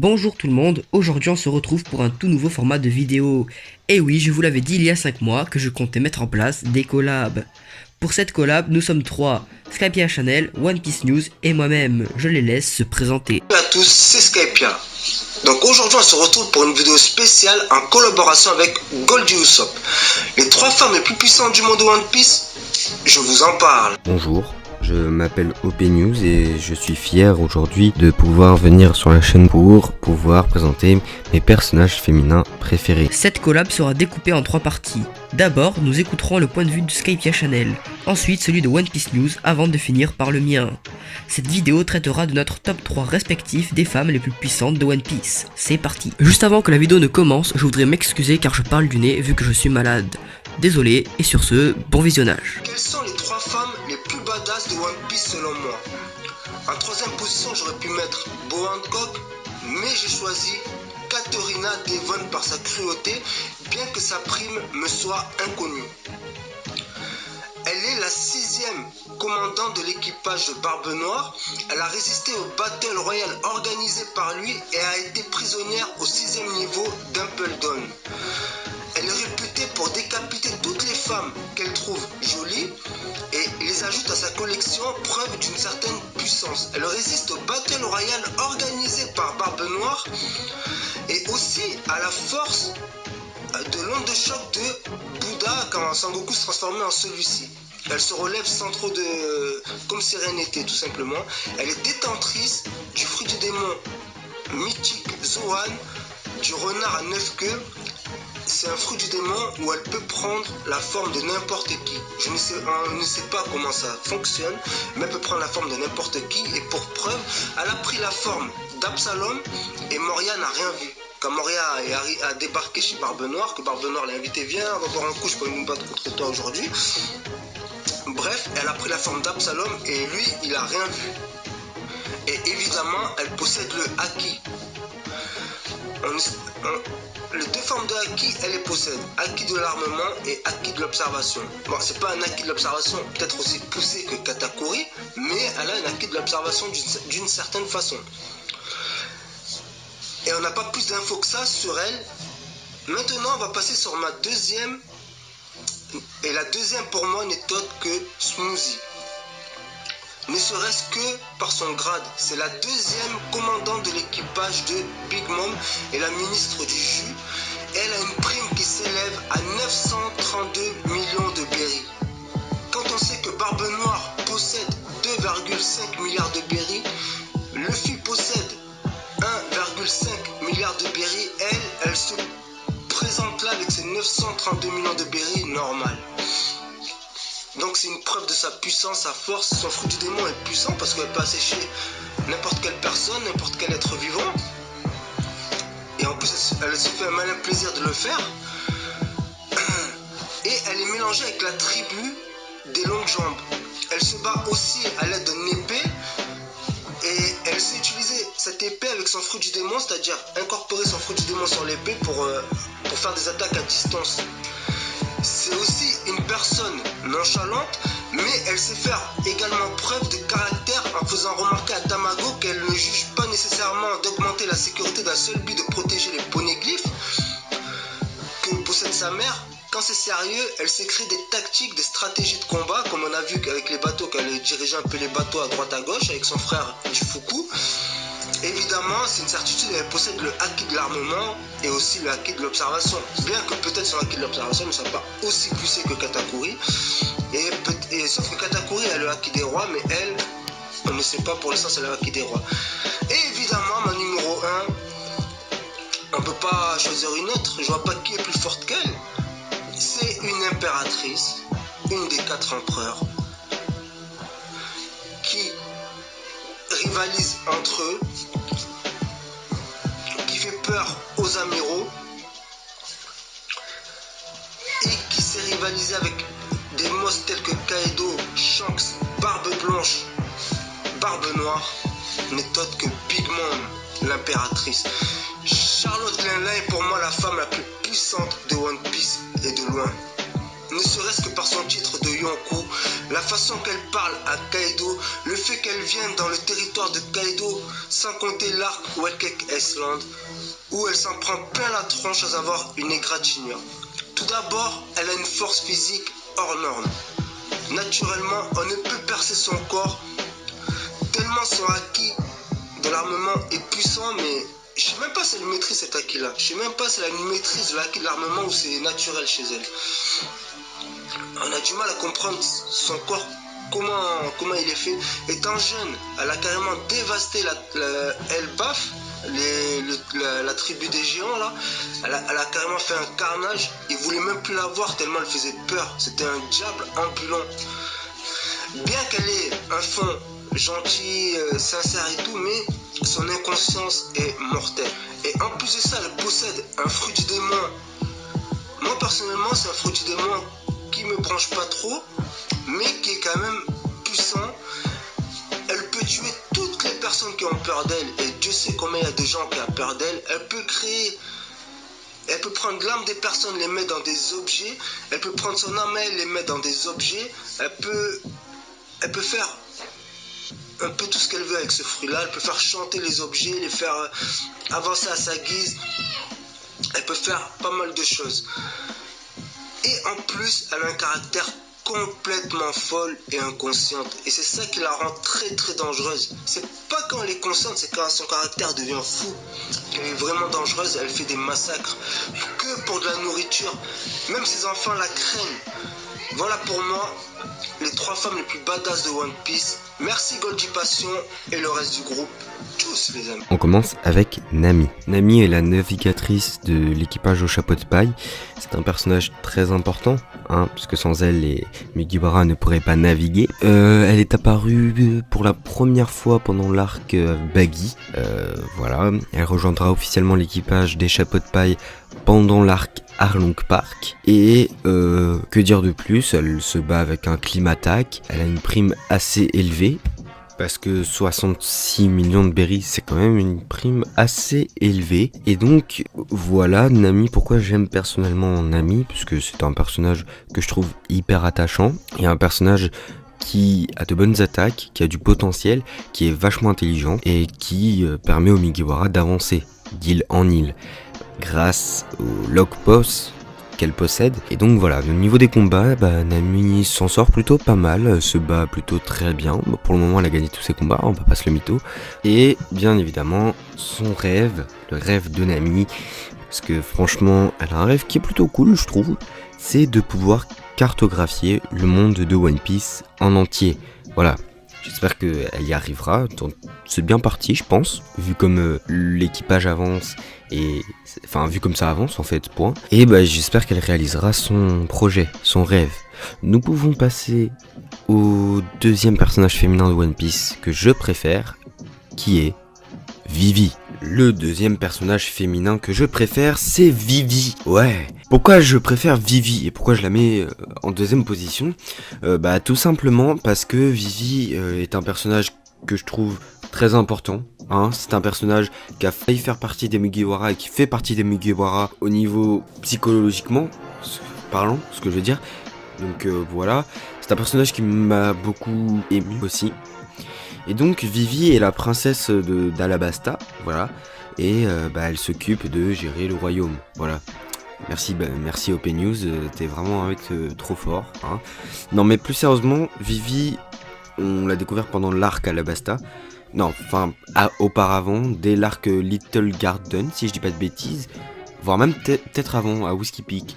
Bonjour tout le monde, aujourd'hui on se retrouve pour un tout nouveau format de vidéo. Et oui, je vous l'avais dit il y a 5 mois que je comptais mettre en place des collabs. Pour cette collab, nous sommes 3, Skypia Channel, One Piece News et moi-même. Je les laisse se présenter. Salut à tous, c'est Skypia. Donc aujourd'hui on se retrouve pour une vidéo spéciale en collaboration avec Goldie Usopp. Les 3 femmes les plus puissantes du monde de One Piece, je vous en parle. Bonjour, je m'appelle OP News et je suis fier aujourd'hui de pouvoir venir sur la chaîne pour pouvoir présenter mes personnages féminins préférés. Cette collab sera découpée en 3 parties. D'abord, nous écouterons le point de vue de Skypia Channel, ensuite celui de One Piece News avant de finir par le mien. Cette vidéo traitera de notre top 3 respectif des femmes les plus puissantes de One Piece. C'est parti. Juste avant que la vidéo ne commence, je voudrais m'excuser car je parle du nez vu que je suis malade. Désolé, et sur ce, bon visionnage. Quelles sont les 3 femmes les plus badass de One Piece selon moi? En 3ème position, j'aurais pu mettre Boa Hancock, mais j'ai choisi Katarina Devon par sa cruauté, bien que sa prime me soit inconnue. Elle est la 6ème commandante de l'équipage de Barbe Noire. Elle a résisté au Battle Royale organisé par lui et a été prisonnière au 6ème niveau d'Umpledon. Elle est réputée pour décapiter toutes les femmes qu'elle trouve jolies et les ajoute à sa collection, preuve d'une certaine puissance. Elle résiste au Battle Royale organisé par Barbe Noire et aussi à la force de l'onde de choc de Bouddha quand Sangoku se transformait en celui-ci. Elle se relève sans trop de... comme si rien n'était tout simplement. Elle est détentrice du fruit du démon mythique Zoan, du renard à 9 queues. C'est un fruit du démon où elle peut prendre la forme de n'importe qui. On ne sait pas comment ça fonctionne, mais elle peut prendre la forme de n'importe qui. Et pour preuve, elle a pris la forme d'Absalom et Moria n'a rien vu. Quand Moria a débarqué chez Barbe Noire, que Barbe Noire l'a invité, viens, on va boire un coup, je peux nous battre contre toi aujourd'hui. Bref, elle a pris la forme d'Absalom et lui, il a rien vu. Et évidemment, elle possède le Haki. Les 2 formes de Haki, elle les possède. Haki de l'armement et Haki de l'observation. Bon, c'est pas un Haki de l'observation peut-être aussi poussé que Katakuri, mais elle a un Haki de l'observation d'une certaine façon. Et on n'a pas plus d'infos que ça sur elle. Maintenant, on va passer sur ma 2ème. Et la 2ème pour moi n'est autre que Smoothie. Ne serait-ce que par son grade. C'est la 2ème commandante de l'équipage de Big Mom et la ministre du jus. Elle a une prime qui s'élève à 932 millions de berries. Quand on sait que Barbe Noire possède 2,5 milliards de berries, Luffy possède 1,5 milliard de berries, elle se présente là avec ses 932 millions de berries normales. Donc c'est une preuve de sa puissance, sa force. Son fruit du démon est puissant parce qu'elle peut assécher n'importe quelle personne, n'importe quel être vivant. Et en plus elle se fait un malin plaisir de le faire. Et elle est mélangée avec la tribu des longues jambes. Elle se bat aussi à l'aide d'une épée. Et elle sait utiliser cette épée avec son fruit du démon, c'est-à-dire incorporer son fruit du démon sur l'épée pour faire des attaques à distance. C'est aussi une personne nonchalante, mais elle sait faire également preuve de caractère en faisant remarquer à Tamago qu'elle ne juge pas nécessairement d'augmenter la sécurité d'un seul but de protéger les poneglyphes que possède sa mère. Quand c'est sérieux, elle s'écrit des tactiques, des stratégies de combat, comme on a vu avec les bateaux, qu'elle dirigeait un peu les bateaux à droite à gauche avec son frère Jifuku. Évidemment, c'est une certitude, elle possède le Haki de l'armement et aussi le Haki de l'observation. Bien que peut-être son Haki de l'observation ne soit pas aussi poussé que Katakuri. Sauf que Katakuri a le Haki des rois, mais elle, on ne sait pas pour l'instant, c'est le Haki des rois. Et évidemment, ma numéro 1, on ne peut pas choisir une autre, je vois pas qui est plus forte qu'elle. C'est une impératrice, une des 4 empereurs, qui rivalise entre eux, qui fait peur aux amiraux et qui s'est rivalisé avec des monstres tels que Kaido, Shanks, Barbe Blanche, Barbe Noire, n'est autre que Big Mom, l'impératrice. Charlotte Linlin est pour moi la femme la plus puissante de One Piece et de loin. ne serait-ce que par son titre de Yonkou, la façon qu'elle parle à Kaido, le fait qu'elle vienne dans le territoire de Kaido, sans compter l'arc Whole Cake Island, où elle s'en prend plein la tronche sans avoir une égratignure. Tout d'abord, elle a une force physique hors norme. Naturellement, on ne peut percer son corps, tellement son acquis de l'armement est puissant, mais je sais même pas si elle maîtrise cet acquis-là. Je sais même pas si elle a une maîtrise de l'acquis de l'armement ou c'est naturel chez elle. On a du mal à comprendre son corps, comment il est fait. Étant jeune, elle a carrément dévasté Elbaf, la tribu des géants là. Elle a carrément fait un carnage. Ils voulaient même plus la voir tellement elle faisait peur. C'était un diable ambulant. Bien qu'elle ait un fond gentil, sincère et tout, mais son inconscience est mortelle. Et en plus de ça, elle possède un fruit du démon. Moi personnellement, c'est un fruit du démon qui me branche pas trop, mais qui est quand même puissant. Elle peut tuer toutes les personnes qui ont peur d'elle, et Dieu sait combien il y a de gens qui ont peur d'elle. Elle peut prendre l'âme des personnes, les mettre dans des objets. Elle peut prendre son âme, elle les mettre dans des objets. Elle peut faire un peu tout ce qu'elle veut avec ce fruit-là. Elle peut faire chanter les objets, les faire avancer à sa guise. Elle peut faire pas mal de choses. Et en plus, elle a un caractère complètement folle et inconsciente. Et c'est ça qui la rend très très dangereuse. C'est pas quand elle est consciente, c'est quand son caractère devient fou. Elle est vraiment dangereuse, elle fait des massacres. Que pour de la nourriture. Même ses enfants la craignent. Voilà pour moi les 3 femmes les plus badass de One Piece. Merci Goldie Passion et le reste du groupe. Tous les amis. On commence avec Nami. Nami est la navigatrice de l'équipage au chapeau de paille. C'est un personnage très important, puisque sans elle, les Mugiwara ne pourraient pas naviguer. Elle est apparue pour la première fois pendant l'arc Baggy. Voilà. Elle rejoindra officiellement l'équipage des chapeaux de paille pendant l'arc Arlong Park. Et que dire de plus, elle se bat avec un Climattack. Elle a une prime assez élevée. Parce que 66 millions de berries, c'est quand même une prime assez élevée. Et donc, voilà, Nami, pourquoi j'aime personnellement Nami, puisque c'est un personnage que je trouve hyper attachant. Et un personnage qui a de bonnes attaques, qui a du potentiel, qui est vachement intelligent, et qui permet aux Mugiwara d'avancer d'île en île, grâce au Log Boss qu'elle possède. Et donc voilà, au niveau des combats, Nami s'en sort plutôt pas mal, se bat plutôt très bien. Pour le moment, elle a gagné tous ses combats, on va pas se le mytho. Et bien évidemment, son rêve, le rêve de Nami, parce que franchement, elle a un rêve qui est plutôt cool, je trouve, c'est de pouvoir cartographier le monde de One Piece en entier. Voilà. J'espère qu'elle y arrivera, c'est bien parti je pense, vu comme l'équipage avance, vu comme ça avance en fait, point. Et j'espère qu'elle réalisera son projet, son rêve. Nous pouvons passer au deuxième personnage féminin de One Piece que je préfère, qui est Vivi. Le deuxième personnage féminin que je préfère, c'est Vivi. Ouais. Pourquoi je préfère Vivi et pourquoi je la mets en deuxième position ? Tout simplement parce que Vivi est un personnage que je trouve très important. C'est un personnage qui a failli faire partie des Mugiwara et qui fait partie des Mugiwara au niveau psychologiquement parlant, ce que je veux dire. Donc voilà. C'est un personnage qui m'a beaucoup ému aussi. Et donc Vivi est la princesse d'Alabasta, voilà, et elle s'occupe de gérer le royaume, voilà. Merci Open News, t'es vraiment un mec trop fort. Non mais plus sérieusement, Vivi, on l'a découvert pendant l'arc Alabasta, auparavant, dès l'arc Little Garden, si je dis pas de bêtises, voire même peut-être avant, à Whiskey Peak.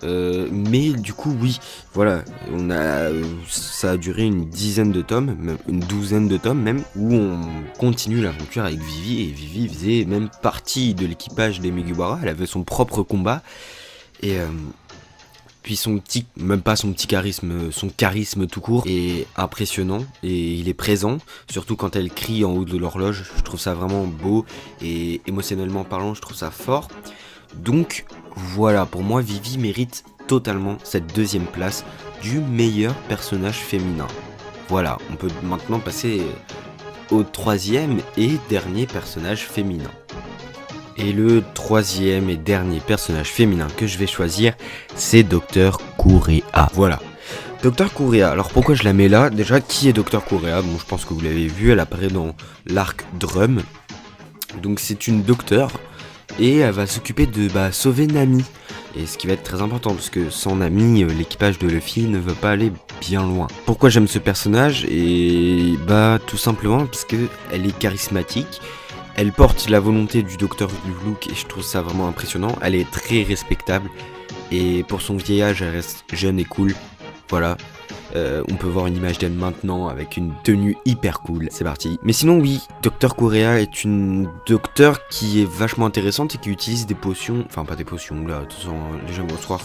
Mais du coup oui, voilà, ça a duré une dizaine de tomes, même une douzaine de tomes même, où on continue l'aventure avec Vivi, et Vivi faisait même partie de l'équipage des Mugiwara, elle avait son propre combat, et puis son charisme tout court est impressionnant, et il est présent, surtout quand elle crie en haut de l'horloge, je trouve ça vraiment beau, et émotionnellement parlant, je trouve ça fort. Donc voilà, pour moi Vivi mérite totalement cette deuxième place du meilleur personnage féminin. Voilà, on peut maintenant passer au troisième et dernier personnage féminin. Et le troisième et dernier personnage féminin que je vais choisir, c'est Dr. Kureha. Voilà. Dr. Kureha, alors pourquoi je la mets là? Déjà, qui est Dr. Kureha? Bon, je pense que vous l'avez vu, elle apparaît dans l'arc Drum. Donc c'est une docteure et elle va s'occuper de sauver Nami. Et ce qui va être très important parce que sans Nami, l'équipage de Luffy ne veut pas aller bien loin. Pourquoi j'aime ce personnage? Et tout simplement parce que elle est charismatique. Elle porte la volonté du docteur Luke et je trouve ça vraiment impressionnant. Elle est très respectable et pour son vieillage, elle reste jeune et cool. Voilà. On peut voir une image d'elle maintenant avec une tenue hyper cool. C'est parti. Mais sinon, oui, Dr. Kureha est une docteure qui est vachement intéressante et qui utilise des potions. Enfin, pas des potions, là, de toute façon, les gens vont se croire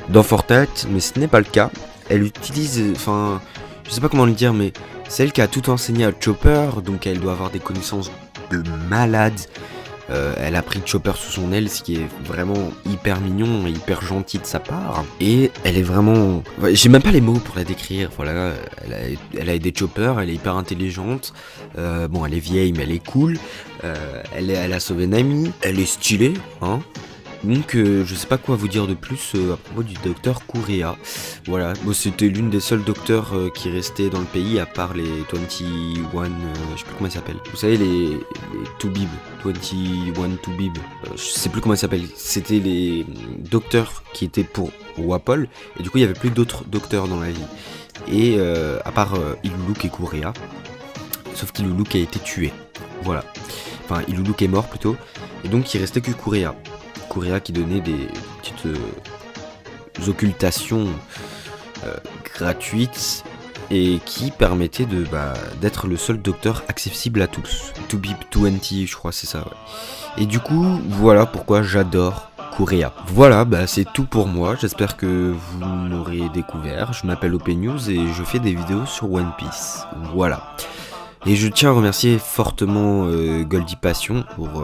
dans Fortnite, mais ce n'est pas le cas. Elle utilise. Enfin, je sais pas comment le dire, mais c'est elle qui a tout enseigné à Chopper, donc elle doit avoir des connaissances de malade. Elle a pris Chopper sous son aile, ce qui est vraiment hyper mignon et hyper gentil de sa part. Et elle est vraiment... J'ai même pas les mots pour la décrire. Voilà, elle a aidé Chopper, elle est hyper intelligente. Bon, elle est vieille, mais elle est cool. Elle a sauvé Nami. Elle est stylée, hein. Donc je sais pas quoi vous dire de plus à propos du docteur Kureha. Voilà, bon, c'était l'une des seules docteurs qui restait dans le pays à part les 21, je sais plus comment ils s'appellent. Vous savez les Toubib, 21 Toubib, je sais plus comment ils s'appellent. C'était les docteurs qui étaient pour Wapol et du coup il y avait plus d'autres docteurs dans la vie. Et à part Iluluk et Kureha, sauf qu'Iluluk a été tué. Voilà, enfin Iluluk est mort plutôt et donc il restait que Kureha. Kureha qui donnait des petites occultations gratuites et qui permettait d'être le seul docteur accessible à tous. Toubib 20, je crois, c'est ça. Ouais. Et du coup, voilà pourquoi j'adore Kureha. Voilà, c'est tout pour moi. J'espère que vous m'aurez découvert. Je m'appelle OP News et je fais des vidéos sur One Piece. Voilà. Et je tiens à remercier fortement Goldie Passion pour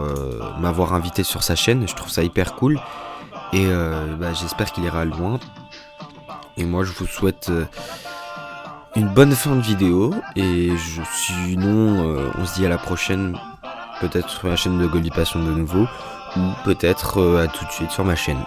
m'avoir invité sur sa chaîne, je trouve ça hyper cool. Et j'espère qu'il ira loin. Et moi je vous souhaite une bonne fin de vidéo. Et sinon on se dit à la prochaine, peut-être sur la chaîne de Goldie Passion de nouveau, ou peut-être à tout de suite sur ma chaîne.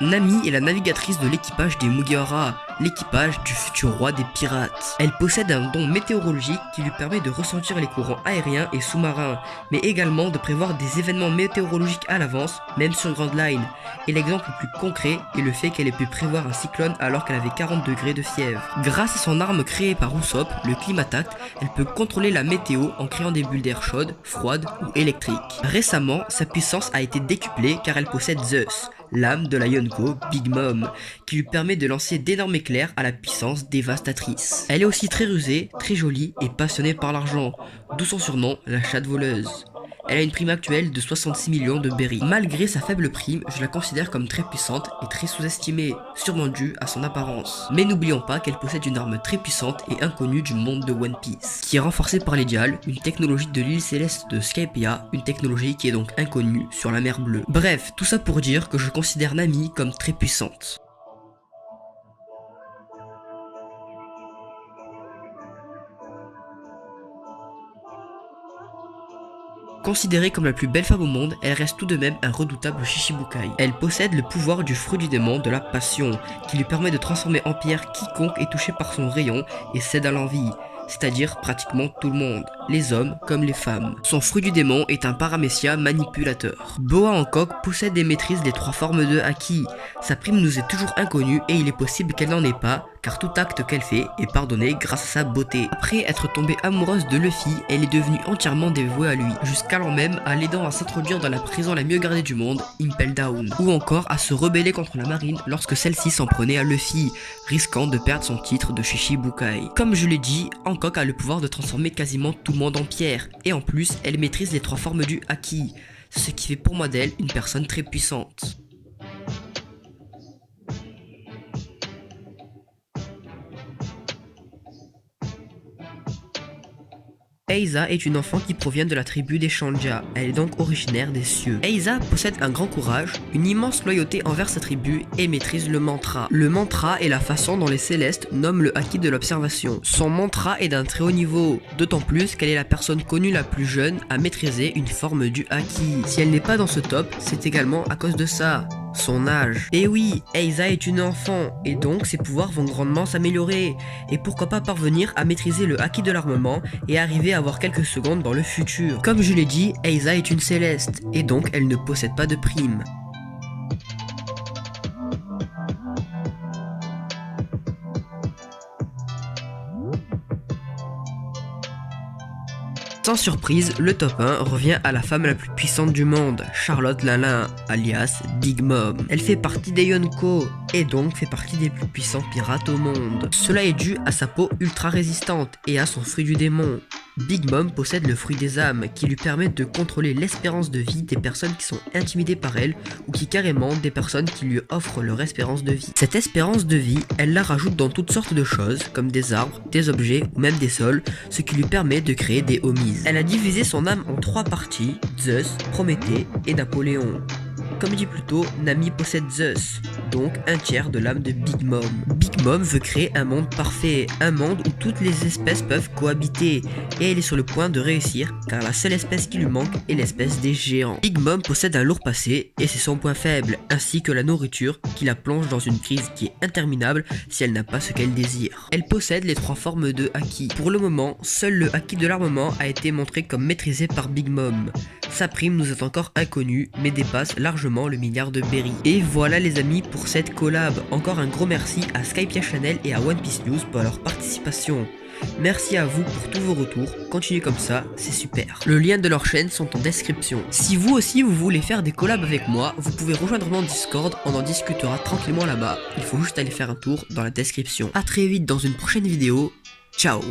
Nami est la navigatrice de l'équipage des Mugiwara, l'équipage du futur roi des pirates. Elle possède un don météorologique qui lui permet de ressentir les courants aériens et sous-marins, mais également de prévoir des événements météorologiques à l'avance, même sur Grand Line. Et l'exemple le plus concret est le fait qu'elle ait pu prévoir un cyclone alors qu'elle avait 40 degrés de fièvre. Grâce à son arme créée par Usopp, le Climatact, elle peut contrôler la météo en créant des bulles d'air chaudes, froides ou électriques. Récemment, sa puissance a été décuplée car elle possède Zeus, l'âme de la Yonko Big Mom, qui lui permet de lancer d'énormes éclairs à la puissance dévastatrice. Elle est aussi très rusée, très jolie et passionnée par l'argent, d'où son surnom, la chatte voleuse. Elle a une prime actuelle de 66 millions de berries. Malgré sa faible prime, je la considère comme très puissante et très sous-estimée, sûrement due à son apparence. Mais n'oublions pas qu'elle possède une arme très puissante et inconnue du monde de One Piece, qui est renforcée par les Dials, une technologie de l'île céleste de Skypiea, une technologie qui est donc inconnue sur la mer Bleue. Bref, tout ça pour dire que je considère Nami comme très puissante. Considérée comme la plus belle femme au monde, elle reste tout de même un redoutable Shichibukai. Elle possède le pouvoir du fruit du démon de la passion, qui lui permet de transformer en pierre quiconque est touché par son rayon et cède à l'envie, c'est-à-dire pratiquement tout le monde, les hommes comme les femmes. Son fruit du démon est un paramécia manipulateur. Boa Hancock possède et maîtrise les 3 formes de Haki. Sa prime nous est toujours inconnue et il est possible qu'elle n'en ait pas, car tout acte qu'elle fait est pardonné grâce à sa beauté. Après être tombée amoureuse de Luffy, elle est devenue entièrement dévouée à lui, jusqu'alors même à l'aidant à s'introduire dans la prison la mieux gardée du monde, Impel Down, ou encore à se rebeller contre la marine lorsque celle-ci s'en prenait à Luffy, risquant de perdre son titre de Shichibukai. Comme je l'ai dit, Hancock a le pouvoir de transformer quasiment tout le monde en pierre, et en plus, elle maîtrise les 3 formes du Haki, ce qui fait pour moi d'elle une personne très puissante. Eiza est une enfant qui provient de la tribu des Shanja, elle est donc originaire des cieux. Eiza possède un grand courage, une immense loyauté envers sa tribu et maîtrise le mantra. Le mantra est la façon dont les célestes nomment le haki de l'observation. Son mantra est d'un très haut niveau, d'autant plus qu'elle est la personne connue la plus jeune à maîtriser une forme du haki. Si elle n'est pas dans ce top, c'est également à cause de ça. Son âge. Et oui, Eiza est une enfant, et donc ses pouvoirs vont grandement s'améliorer. Et pourquoi pas parvenir à maîtriser le haki de l'armement et arriver à avoir quelques secondes dans le futur. Comme je l'ai dit, Eiza est une céleste, et donc elle ne possède pas de prime. Sans surprise, le top 1 revient à la femme la plus puissante du monde, Charlotte Lalin, alias Big Mom. Elle fait partie des Yonko, et donc fait partie des plus puissants pirates au monde. Cela est dû à sa peau ultra résistante et à son fruit du démon. Big Mom possède le fruit des âmes qui lui permet de contrôler l'espérance de vie des personnes qui sont intimidées par elle ou qui carrément des personnes qui lui offrent leur espérance de vie. Cette espérance de vie, elle la rajoute dans toutes sortes de choses comme des arbres, des objets ou même des sols, ce qui lui permet de créer des homies. Elle a divisé son âme en 3 parties, Zeus, Prométhée et Napoléon. Comme dit plus tôt, Nami possède Zeus, donc un tiers de l'âme de Big Mom. Big Mom veut créer un monde parfait, un monde où toutes les espèces peuvent cohabiter, et elle est sur le point de réussir, car la seule espèce qui lui manque est l'espèce des géants. Big Mom possède un lourd passé, et c'est son point faible, ainsi que la nourriture qui la plonge dans une crise qui est interminable si elle n'a pas ce qu'elle désire. Elle possède les 3 formes de haki. Pour le moment, seul le haki de l'armement a été montré comme maîtrisé par Big Mom. Sa prime nous est encore inconnue, mais dépasse largement le milliard de berry. Et voilà les amis pour cette collab. Encore un gros merci à Skypiea Channel et à One Piece News pour leur participation. Merci à vous pour tous vos retours, continuez comme ça, c'est super. Le lien de leur chaîne sont en description. Si vous aussi vous voulez faire des collabs avec moi, vous pouvez rejoindre mon Discord, on en discutera tranquillement là-bas. Il faut juste aller faire un tour dans la description. A très vite dans une prochaine vidéo, ciao.